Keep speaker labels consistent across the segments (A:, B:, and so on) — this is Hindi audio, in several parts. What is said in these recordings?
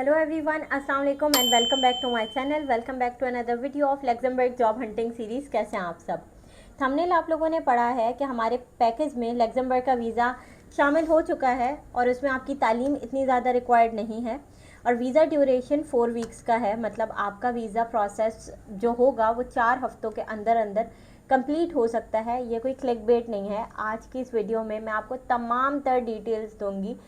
A: Hello everyone, अस्सलाम वालेकुम and welcome back to my channel. Welcome back to another video of Luxembourg job hunting series. कैसे हैं आप सब? थंबनेल आप लोगों ने पढ़ा है कि हमारे पैकेज में लग्जमबर्ग का वीज़ा शामिल हो चुका है और उसमें आपकी तालीम इतनी ज़्यादा रिक्वायर्ड नहीं है और वीज़ा ड्यूरेशन 4 वीक्स का है। मतलब आपका वीज़ा प्रोसेस जो होगा वो 4 हफ्तों के अंदर अंदर कंप्लीट हो सकता है। ये कोई क्लिक बेट नहीं है। आज की इस वीडियो में मैं आपको तमाम तर डिटेल्स दूंगी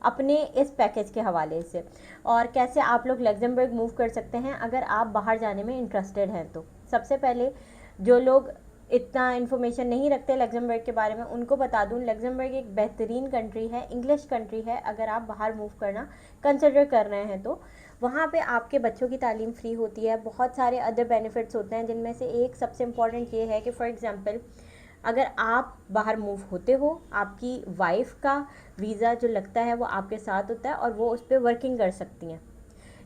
A: अपने इस पैकेज के हवाले से और कैसे आप लोग लग्जमबर्ग मूव कर सकते हैं अगर आप बाहर जाने में इंटरेस्टेड हैं। तो सबसे पहले जो लोग इतना इन्फॉर्मेशन नहीं रखते लग्जमबर्ग के बारे में उनको बता दूं, लग्जमबर्ग एक बेहतरीन कंट्री है, इंग्लिश कंट्री है। अगर आप बाहर मूव करना कंसिडर कर रहे हैं तो वहाँ पे आपके बच्चों की तालीम फ्री होती है। बहुत सारे अदर बेनिफिट्स होते हैं जिनमें से एक सबसे इम्पॉर्टेंट ये है कि फॉर एग्ज़ाम्पल अगर आप बाहर मूव होते हो, आपकी वाइफ का वीज़ा जो लगता है वो आपके साथ होता है और वो उस पर वर्किंग कर सकती हैं।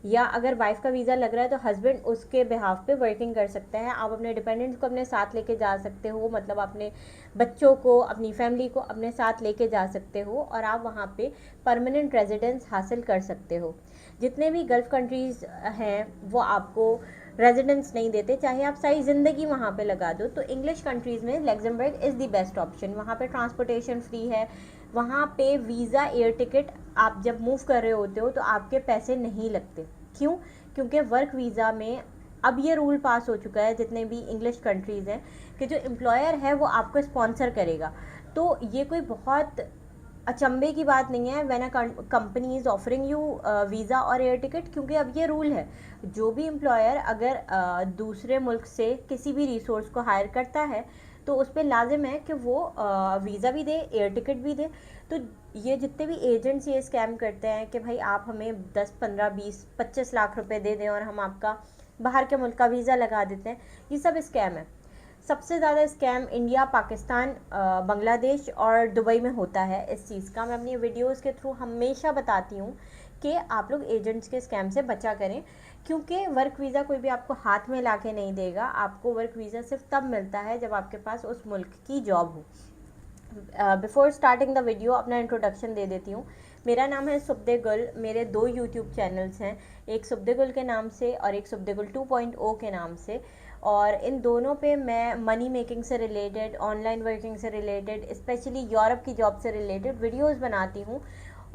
A: या अगर वाइफ का वीज़ा लग रहा है तो हस्बैंड उसके बिहाफ पे वर्किंग कर सकते हैं। आप अपने डिपेंडेंट्स को अपने साथ लेके जा सकते हो, मतलब अपने बच्चों को, अपनी फैमिली को अपने साथ लेके जा सकते हो और आप वहाँ पे परमानेंट रेजिडेंस हासिल कर सकते हो। जितने भी गल्फ़ कंट्रीज़ हैं वो आपको रेजिडेंस नहीं देते, चाहे आप सारी ज़िंदगी वहाँ पे लगा दो। तो इंग्लिश कंट्रीज़ में Luxembourg is the best option. वहाँ पे ट्रांसपोर्टेशन फ्री है, वहाँ पे वीज़ा, एयर टिकट, आप जब मूव कर रहे होते हो तो आपके पैसे नहीं लगते। क्यों? क्योंकि वर्क वीज़ा में अब ये रूल पास हो चुका है जितने भी इंग्लिश कंट्रीज़ हैं कि जो एम्प्लॉयर है वो आपको स्पॉन्सर करेगा। तो ये कोई बहुत अचंभे की बात नहीं है when a company is offering you visa और एयर टिकट, क्योंकि अब ये रूल है जो भी एम्प्लॉयर अगर दूसरे मुल्क से किसी भी रिसोर्स को हायर करता है तो उस पर लाजिम है कि वो वीज़ा भी दे, एयर टिकट भी दे। तो ये जितने भी एजेंट्स ये स्कैम करते हैं कि भाई आप हमें 10, 15, 20, 25 लाख रुपए दे दें और हम आपका बाहर के मुल्क का वीज़ा लगा देते हैं, ये सब स्कैम है। सबसे ज़्यादा स्कैम इंडिया, पाकिस्तान, बांग्लादेश और दुबई में होता है इस चीज़ का। मैं अपनी वीडियोस के थ्रू हमेशा बताती हूँ कि आप लोग एजेंट्स के स्कैम से बचा करें, क्योंकि वर्क वीज़ा कोई भी आपको हाथ में ला के नहीं देगा। आपको वर्क वीज़ा सिर्फ तब मिलता है जब आपके पास उस मुल्क की जॉब हो। बिफोर स्टार्टिंग द वीडियो अपना इंट्रोडक्शन दे देती हूँ। मेरा नाम है सुब्दे गुल। मेरे 2 यूट्यूब चैनल्स हैं, एक सुब्दे गुल के नाम से और एक सुब्दे गुल 2.0 के नाम से। और इन दोनों पे मैं मनी मेकिंग से रिलेटेड, ऑनलाइन वर्किंग से रिलेटेड, स्पेशली यूरोप की जॉब से रिलेटेड वीडियोस बनाती हूँ।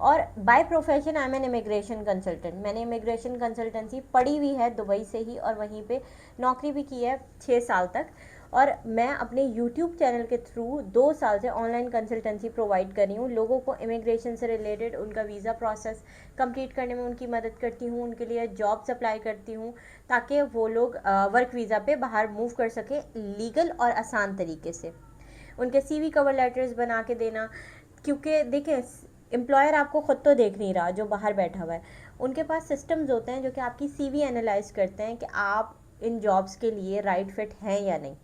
A: और by profession I am an immigration consultant. मैंने इमिग्रेशन कंसल्टेंसी पढ़ी हुई है दुबई से ही और वहीं पे नौकरी भी की है 6 साल तक। और मैं अपने यूट्यूब चैनल के थ्रू 2 साल से ऑनलाइन कंसल्टेंसी प्रोवाइड कर रही हूँ लोगों को। इमिग्रेशन से रिलेटेड उनका वीज़ा प्रोसेस कंप्लीट करने में उनकी मदद करती हूँ, उनके लिए जॉब्स अप्लाई करती हूँ ताकि वो लोग वर्क वीज़ा पे बाहर मूव कर सकें लीगल और आसान तरीके से। उनके सीवी कवर लेटर्स बना के देना, क्योंकि देखें एम्प्लॉयर आपको ख़ुद तो देख नहीं रहा जो बाहर बैठा हुआ है। उनके पास सिस्टम्स होते हैं जो कि आपकी सीवी एनालाइज करते हैं कि आप इन जॉब्स के लिए राइट फिट हैं या नहीं।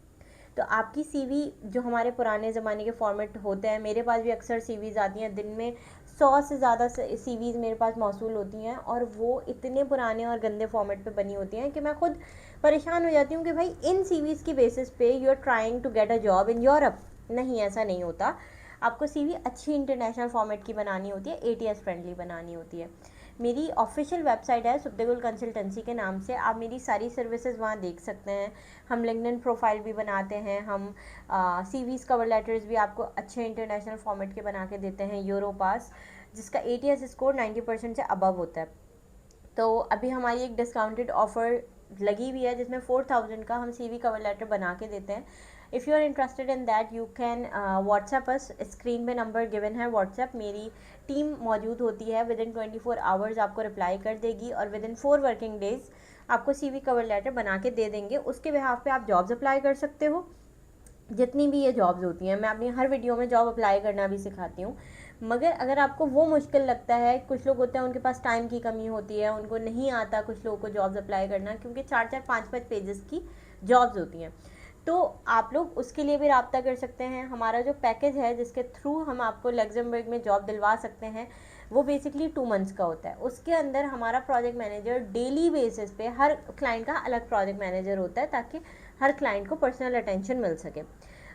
A: तो आपकी सीवी जो हमारे पुराने ज़माने के फॉर्मेट होते हैं, मेरे पास भी अक्सर सीवीज़ आती हैं, दिन में 100 से ज़्यादा सीवीज़ मेरे पास मौसूल होती हैं और वो इतने पुराने और गंदे फॉर्मेट पे बनी होती हैं कि मैं खुद परेशान हो जाती हूँ कि भाई इन सीवीज़ की बेसिस पे you are trying to get a job in Europe. नहीं, ऐसा नहीं होता। आपको सीवी अच्छी इंटरनेशनल फॉर्मेट की बनानी होती है, एटीएस फ्रेंडली बनानी होती है। मेरी ऑफिशियल वेबसाइट है सुब्दे गुल कंसल्टेंसी के नाम से। आप मेरी सारी सर्विसेज वहाँ देख सकते हैं। हम लिंक्डइन प्रोफाइल भी बनाते हैं, हम सीवीज़, कवर लेटर्स भी आपको अच्छे इंटरनेशनल फॉर्मेट के बना के देते हैं, यूरोपास, जिसका एटीएस स्कोर 90% से अबव होता है। तो अभी हमारी एक डिस्काउंटेड ऑफ़र लगी हुई है जिसमें 4000 का हम सीवी कवर लेटर बना के देते हैं। If you are interested in that you can WhatsApp us. Screen पे नंबर गिवन है व्हाट्सएप। मेरी टीम मौजूद होती है, विद इन 24 आवर्स आपको रिप्लाई कर देगी और विद इन 4 वर्किंग डेज़ आपको सीवी कवर लेटर बना के दे देंगे। उसके बिहाफ पे आप जॉब्स अप्लाई कर सकते हो। जितनी भी ये जॉब्स होती हैं, मैं अपनी हर वीडियो में जॉब अप्लाई करना भी सिखाती हूँ। मगर अगर आपको वो मुश्किल लगता है, कुछ लोग होते हैं उनके पास टाइम की कमी होती है, उनको नहीं आता कुछ लोगों को जॉब्स अप्लाई करना, क्योंकि 4-4, 5-5 पेजेस की जॉब्स होती हैं, तो आप लोग उसके लिए भी रब्ता कर सकते हैं। हमारा जो पैकेज है जिसके थ्रू हम आपको लग्जमबर्ग में जॉब दिलवा सकते हैं वो बेसिकली 2 मंथ्स का होता है। उसके अंदर हमारा प्रोजेक्ट मैनेजर डेली बेसिस पे, हर क्लाइंट का अलग प्रोजेक्ट मैनेजर होता है ताकि हर क्लाइंट को पर्सनल अटेंशन मिल सके।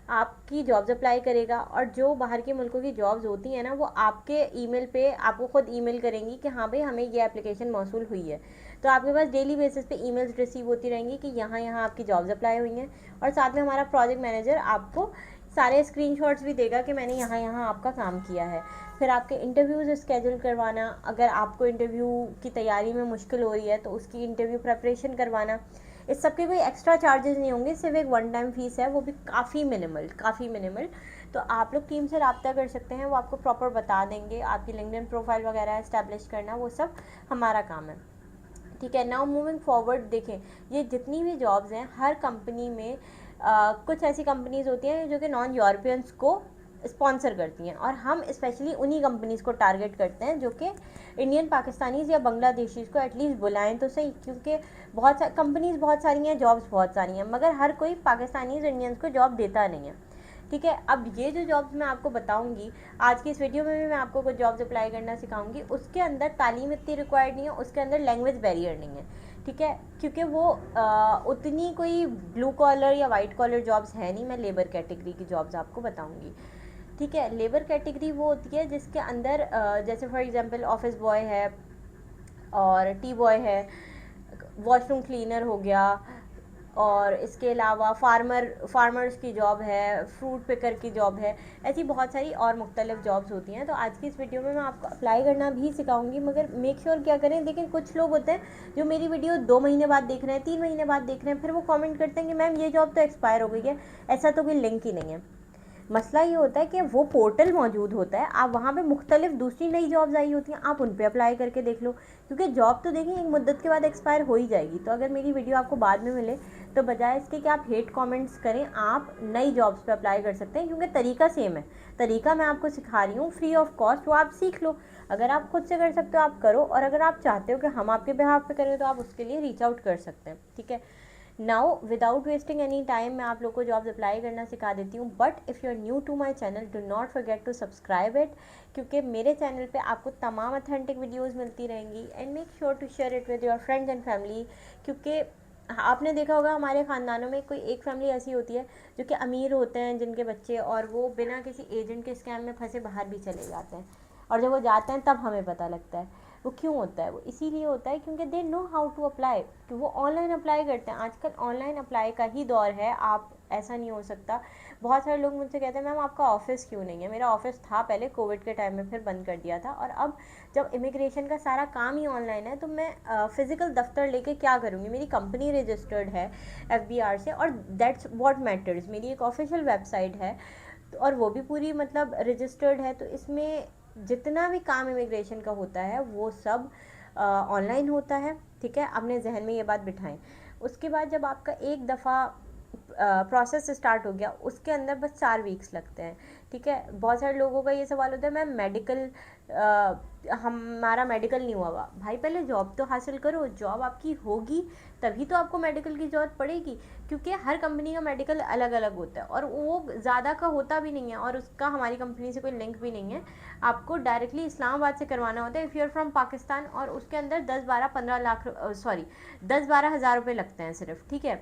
A: आपकी जॉब्स अप्लाई करेगा, और जो बाहर के मुल्कों की जॉब्स होती हैं ना वो आपके ईमेल पे आपको खुद ईमेल करेंगी कि हाँ भाई हमें ये एप्लीकेशन मौसूल हुई है। तो आपके पास डेली बेसिस पे ईमेल्स रिसीव होती रहेंगी कि यहाँ यहाँ आपकी जॉब्स अप्लाई हुई हैं, और साथ में हमारा प्रोजेक्ट मैनेजर आपको सारे स्क्रीनशॉट्स भी देगा कि मैंने यहाँ यहाँ आपका काम किया है। फिर आपके इंटरव्यूज़ स्केड्यूल करवाना, अगर आपको इंटरव्यू की तैयारी में मुश्किल हो रही है तो उसकी इंटरव्यू प्रेपरेशन करवाना, इस सब के कोई एक्स्ट्रा चार्जेस नहीं होंगे, सिर्फ एक वन टाइम फीस है, वो भी काफ़ी मिनिमल। तो आप लोग टीम से रब्ता कर सकते हैं, वो आपको प्रॉपर बता देंगे। आपकी लिंक्डइन प्रोफाइल वगैरह इस्टेब्लिश करना वो सब हमारा काम है, ठीक है। नाउ मूविंग फॉरवर्ड, देखें ये जितनी भी जॉब्स हैं हर कंपनी में कुछ ऐसी कंपनीज होती हैं जो कि नॉन यूरोपियंस को स्पॉन्सर करती हैं, और हम स्पेशली उन्हीं कंपनीज़ को टारगेट करते हैं जो कि इंडियन पाकिस्तानीज़ या बांग्लादेशीज़ को एटलीस्ट बुलाएं तो सही, क्योंकि बहुत कंपनीज़ बहुत सारी हैं, जॉब्स बहुत सारी हैं, मगर हर कोई पाकिस्तानीज़ इंडियंस को जॉब देता नहीं है, ठीक है। अब ये जो जॉब्स मैं आपको बताऊंगी आज की इस वीडियो में भी, मैं आपको कुछ जॉब्स अप्लाई करना सिखाऊंगी, उसके अंदर तालीम इतनी रिक्वायर्ड नहीं है, उसके अंदर लैंग्वेज बैरियर नहीं है, ठीक है, क्योंकि वो उतनी कोई ब्लू कॉलर या वाइट कॉलर जॉब्स है नहीं। मैं लेबर कैटेगरी की जॉब्स आपको बताऊंगी, ठीक है। लेबर कैटेगरी वो होती है जिसके अंदर जैसे फॉर एग्जांपल ऑफिस बॉय है और टी बॉय है, वॉशरूम क्लीनर हो गया, और इसके अलावा फार्मर्स की जॉब है, फ्रूट पिकर की जॉब है, ऐसी बहुत सारी और मुख्तलिफ जॉब्स होती हैं। तो आज की इस वीडियो में मैं आपको अप्लाई करना भी सिखाऊंगी, मगर मेक श्योर क्या करें, देखिए कुछ लोग होते हैं जो मेरी वीडियो 2 महीने बाद देख रहे हैं, 3 महीने बाद देख रहे हैं, फिर वो कमेंट करते हैं कि मैम ये जॉब तो एक्सपायर हो गई है, ऐसा तो कोई लिंक ही नहीं है। मसला ये होता है कि वो पोर्टल मौजूद होता है, आप वहाँ पे मुख्तलिफ दूसरी नई जॉब्स आई होती हैं, आप उन पे अप्लाई करके देख लो, क्योंकि जॉब तो देखिए एक मुद्दत के बाद एक्सपायर हो ही जाएगी। तो अगर मेरी वीडियो आपको बाद में मिले तो बजाय इसके कि आप हेट कमेंट्स करें, आप नई जॉब्स पे अप्लाई कर सकते हैं, क्योंकि तरीका सेम है। तरीका मैं आपको सिखा रही हूँ फ्री ऑफ कॉस्ट, वो आप सीख लो। अगर आप खुद से कर सकते हो आप करो, और अगर आप चाहते हो कि हम आपके बिहाफ पे करें तो आप उसके लिए रीच आउट कर सकते हैं, ठीक है। Now without wasting any time मैं आप लोग को जॉब्स अप्लाई करना सिखा देती हूँ, but if you are new to my channel do not forget to subscribe it, क्योंकि मेरे चैनल पे आपको तमाम अथेंटिक वीडियोज़ मिलती रहेंगी, and make sure to share it with your friends and family, क्योंकि आपने देखा होगा हमारे ख़ानदानों में कोई एक फैमिली ऐसी होती है जो कि अमीर होते हैं जिनके बच्चे, और वो बिना किसी एजेंट के स्कैम में फंसे बाहर भी चले जाते हैं, और जब वो जाते हैं तब हमें पता लगता है वो क्यों होता है। वो इसीलिए होता है क्योंकि they know how to apply, तो वो ऑनलाइन अप्लाई करते हैं। आजकल ऑनलाइन अप्लाई का ही दौर है, आप ऐसा नहीं हो सकता। बहुत सारे लोग मुझसे कहते हैं मैम आपका ऑफिस क्यों नहीं है। मेरा ऑफिस था पहले, कोविड के टाइम में फिर बंद कर दिया था, और अब जब इमिग्रेशन का सारा काम ही ऑनलाइन है तो मैं फ़िज़िकल दफ्तर लेके क्या करूँगी। मेरी कंपनी रजिस्टर्ड है FBR से, और दैट्स व्हाट मैटर्स। मेरी एक ऑफिशियल वेबसाइट है और वो भी पूरी मतलब रजिस्टर्ड है, तो इसमें जितना भी काम इमिग्रेशन का होता है वो सब ऑनलाइन होता है, ठीक है। अपने जहन में ये बात बिठाएं। उसके बाद जब आपका एक दफ़ा प्रोसेस स्टार्ट हो गया, उसके अंदर बस 4 वीक्स लगते हैं, ठीक है। बहुत सारे लोगों का ये सवाल होता है मैम मेडिकल, हमारा मेडिकल नहीं हुआ हुआ। भाई पहले जॉब तो हासिल करो, जॉब आपकी होगी तभी तो आपको मेडिकल की ज़रूरत पड़ेगी, क्योंकि हर कंपनी का मेडिकल अलग अलग होता है, और वो ज़्यादा का होता भी नहीं है, और उसका हमारी कंपनी से कोई लिंक भी नहीं है। आपको डायरेक्टली इस्लामाबाद से करवाना होता है if you are from Pakistan, और उसके अंदर 10-12 हज़ार रुपये लगते हैं सिर्फ, ठीक है।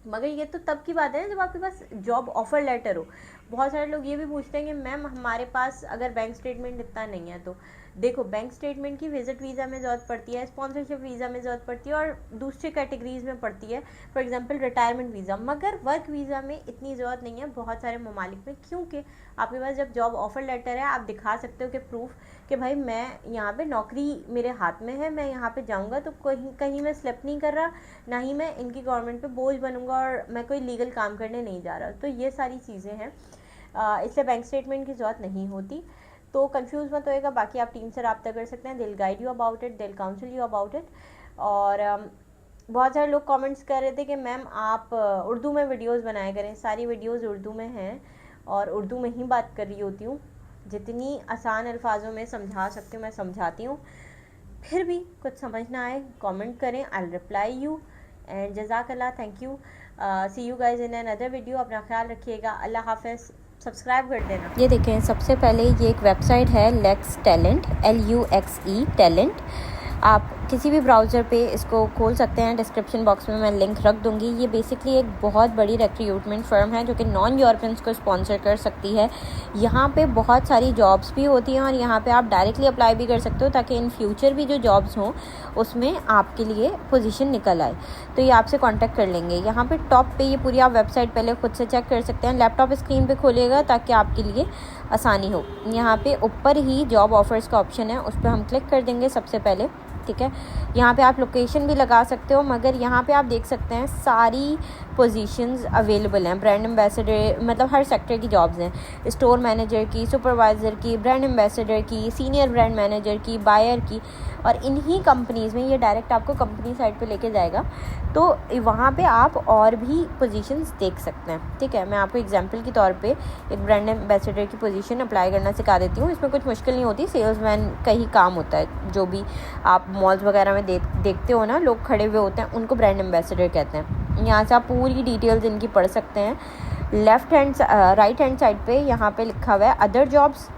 A: मगर ये तो तब की बात है जब आपके पास जॉब ऑफर लेटर हो। बहुत सारे लोग ये भी पूछते हैं कि मैम हमारे पास अगर बैंक स्टेटमेंट इतना नहीं है, तो देखो बैंक स्टेटमेंट की विजिट वीज़ा में ज़रूरत पड़ती है, स्पॉन्सरशिप वीज़ा में ज़रूरत पड़ती है, और दूसरी कैटेगरीज़ में पड़ती है, फॉर एग्जांपल रिटायरमेंट वीज़ा, मगर वर्क वीज़ा में इतनी ज़रूरत नहीं है बहुत सारे ममालिक में, क्योंकि आपके पास जब जॉब ऑफर लेटर है आप दिखा सकते हो कि प्रूफ कि भाई मैं यहाँ पे नौकरी मेरे हाथ में है, मैं यहाँ पे जाऊँगा तो कहीं मैं स्लिप नहीं कर रहा, ना ही मैं इनकी गवर्नमेंट पे बोझ बनूँगा, और मैं कोई लीगल काम करने नहीं जा रहा। तो ये सारी चीज़ें हैं, इसलिए बैंक स्टेटमेंट की ज़रूरत नहीं होती। तो कंफ्यूज मत होएगा, बाकी आप टीम से रब्ता कर सकते हैं, दिल गाइड यू अबाउट इट, दिल काउंसिल यू अबाउट इट। और बहुत सारे लोग कमेंट्स कर रहे थे कि मैम आप उर्दू में वीडियोस बनाया करें। सारी वीडियोस उर्दू में हैं और उर्दू में ही बात कर रही होती हूँ, जितनी आसान अल्फाजों में समझा सकती हूँ मैं समझाती हूँ। फिर भी कुछ समझ ना आए कमेंट करें, I will reply you, and जज़ाकल्लाह, thank you, see you guys in another video. अपना ख्याल रखिएगा, अल्लाह हाफ़िज़, सब्सक्राइब कर देना। ये देखें, सबसे पहले ये एक वेबसाइट है लेक्स टैलेंट, LUXE टैलेंट। आप किसी भी ब्राउज़र पे इसको खोल सकते हैं। डिस्क्रिप्शन बॉक्स में मैं लिंक रख दूँगी। ये बेसिकली एक बहुत बड़ी रिक्रूटमेंट फ़र्म है जो कि नॉन यूरोपियंस को स्पॉन्सर कर सकती है। यहाँ पे बहुत सारी जॉब्स भी होती हैं और यहाँ पे आप डायरेक्टली अप्लाई भी कर सकते हो ताकि इन फ्यूचर भी जो जॉब्स हों उसमें आपके लिए पोजीशन निकल आए। तो ये आपसे कांटेक्ट कर लेंगे। यहाँ पे टॉप पे ये पूरी आप वेबसाइट पहले खुद से चेक कर सकते हैं। लैपटॉप स्क्रीन पे खोलिएगा ताकि आपके लिए आसानी हो। यहाँ पे ऊपर ही जॉब ऑफर्स का ऑप्शन है, उस पर हम क्लिक कर देंगे सबसे पहले। ठीक है, यहाँ पे आप लोकेशन भी लगा सकते हो, मगर यहाँ पे आप देख सकते हैं सारी पोजीशंस अवेलेबल हैं। ब्रांड एम्बेसडर मतलब हर सेक्टर की जॉब्स हैं, स्टोर मैनेजर की, सुपरवाइज़र की, ब्रांड एम्बेसडर की, सीनियर ब्रांड मैनेजर की, बायर की। और इन्हीं कंपनीज़ में ये डायरेक्ट आपको कंपनी साइट पे लेके जाएगा, तो वहाँ पे आप और भी पोजीशंस देख सकते हैं। ठीक है, मैं आपको एग्जांपल के तौर पे एक ब्रांड एम्बेसडर की पोजीशन अप्लाई करना सिखा देती हूँ। इसमें कुछ मुश्किल नहीं होती, सेल्समैन का ही काम होता है। जो भी आप मॉल्स वगैरह में देखते हो ना, लोग खड़े हुए होते हैं, उनको ब्रांड एम्बेसडर कहते हैं। यहाँ से आप पूरी डिटेल्स इनकी पढ़ सकते हैं। राइट हैंड साइड पे यहाँ पे लिखा हुआ है अदर जॉब्स,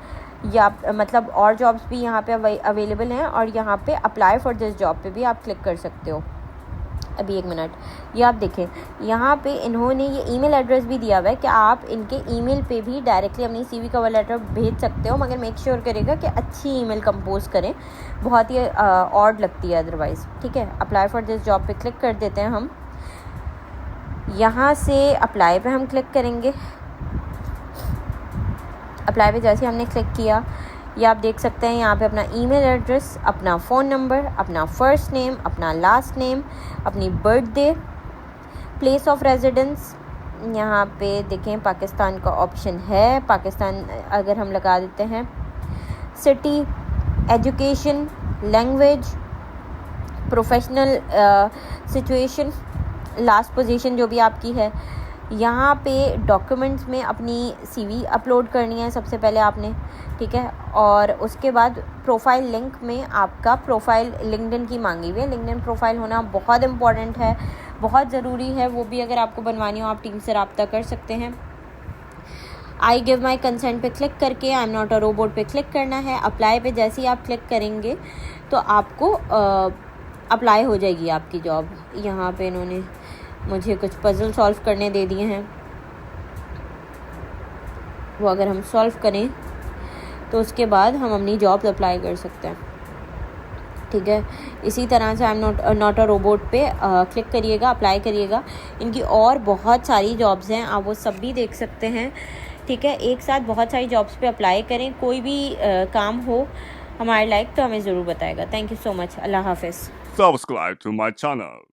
A: या मतलब और जॉब्स भी यहाँ पे अवेलेबल हैं, और यहाँ पे अप्लाई फॉर दिस जॉब पे भी आप क्लिक कर सकते हो। अभी एक मिनट, ये आप देखें, यहाँ पे इन्होंने ये ईमेल एड्रेस भी दिया हुआ है कि आप इनके ईमेल पे भी डायरेक्टली अपनी सीवी कवर लेटर भेज सकते हो, मगर मेक श्योर करेगा कि अच्छी ईमेल कंपोज करें, बहुत ही ऑड लगती है अदरवाइज़। ठीक है, अप्लाई फॉर दिस जॉब पे क्लिक कर देते हैं हम। यहाँ से अप्लाई पे हम क्लिक करेंगे। अप्लाई पे जैसे हमने क्लिक किया, ये आप देख सकते हैं यहाँ पे अपना ईमेल एड्रेस, अपना फ़ोन नंबर, अपना फ़र्स्ट नेम, अपना लास्ट नेम, अपनी बर्थडे, प्लेस ऑफ रेजिडेंस। यहाँ पे देखें पाकिस्तान का ऑप्शन है, पाकिस्तान अगर हम लगा देते हैं, city, education, language, professional situation, last position जो भी आपकी है। यहाँ पे डॉक्यूमेंट्स में अपनी सीवी अपलोड करनी है सबसे पहले आपने। ठीक है, और उसके बाद प्रोफाइल लिंक में आपका प्रोफाइल लिंक्डइन की मांगी हुई है। लिंक्डइन प्रोफाइल होना बहुत इंपॉर्टेंट है, बहुत ज़रूरी है। वो भी अगर आपको बनवानी हो आप टीम से रब्ता कर सकते हैं। आई गिव माई कंसेंट पे क्लिक करके I am not a robot पे क्लिक करना है। अप्लाई पे जैसे ही आप क्लिक करेंगे तो आपको अप्लाई हो जाएगी आपकी जॉब। यहाँ पे इन्होंने मुझे कुछ पज़ल सॉल्व करने दे दिए हैं, वो अगर हम सॉल्व करें तो उसके बाद हम अपनी जॉब अप्लाई कर सकते हैं। ठीक है, इसी तरह से I am not a robot पे क्लिक करिएगा, अप्लाई करिएगा। इनकी और बहुत सारी जॉब्स हैं, आप वो सब भी देख सकते हैं। ठीक है, एक साथ बहुत सारी जॉब्स पे अप्लाई करें। कोई भी काम हो हमारे लायक तो हमें ज़रूर बताएगा। Thank you so much. अल्लाह हाफिज़।
B: Subscribe to my channel.